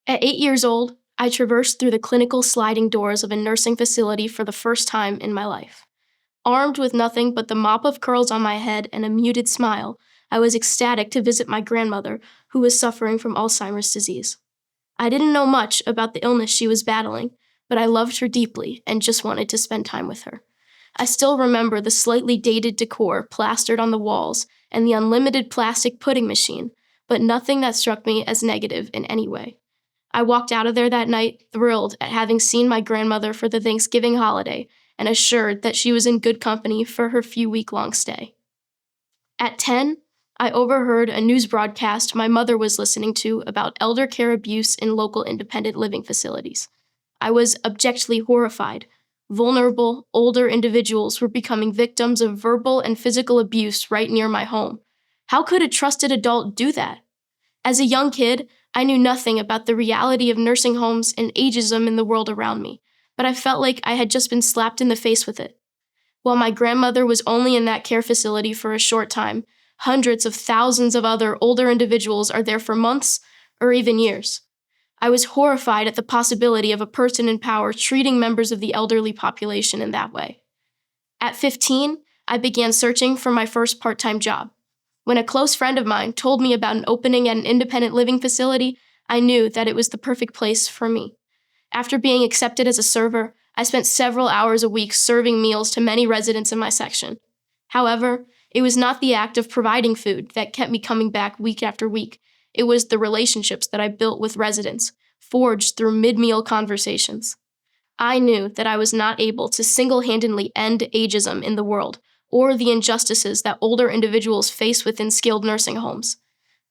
At 8 years old, I traversed through the clinical sliding doors of a nursing facility for the first time in my life. Armed with nothing but the mop of curls on my head and a muted smile, I was ecstatic to visit my grandmother, who was suffering from Alzheimer's disease. I didn't know much about the illness she was battling, but I loved her deeply and just wanted to spend time with her. I still remember the slightly dated decor plastered on the walls and the unlimited plastic pudding machine, but nothing that struck me as negative in any way. I walked out of there that night thrilled at having seen my grandmother for the Thanksgiving holiday and assured that she was in good company for her few-week-long stay. At 10, I overheard a news broadcast my mother was listening to about elder care abuse in local independent living facilities. I was abjectly horrified. Vulnerable, older individuals were becoming victims of verbal and physical abuse right near my home. How could a trusted adult do that? As a young kid, I knew nothing about the reality of nursing homes and ageism in the world around me, but I felt like I had just been slapped in the face with it. While my grandmother was only in that care facility for a short time, hundreds of thousands of other older individuals are there for months or even years. I was horrified at the possibility of a person in power treating members of the elderly population in that way. At 15, I began searching for my first part-time job. When a close friend of mine told me about an opening at an independent living facility, I knew that it was the perfect place for me. After being accepted as a server, I spent several hours a week serving meals to many residents in my section. However, it was not the act of providing food that kept me coming back week after week. It was the relationships that I built with residents, forged through mid-meal conversations. I knew that I was not able to single-handedly end ageism in the world, or the injustices that older individuals face within skilled nursing homes.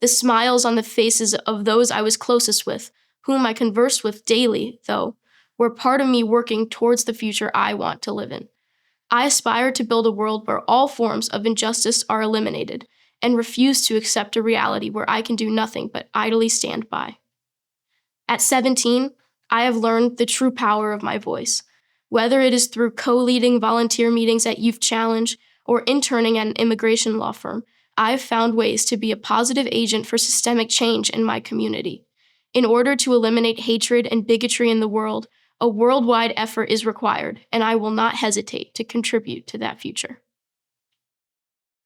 The smiles on the faces of those I was closest with, whom I conversed with daily, though, were part of me working towards the future I want to live in. I aspire to build a world where all forms of injustice are eliminated, and refuse to accept a reality where I can do nothing but idly stand by. At 17, I have learned the true power of my voice. Whether it is through co-leading volunteer meetings at Youth Challenge or interning at an immigration law firm, I've found ways to be a positive agent for systemic change in my community. In order to eliminate hatred and bigotry in the world, a worldwide effort is required, and I will not hesitate to contribute to that future.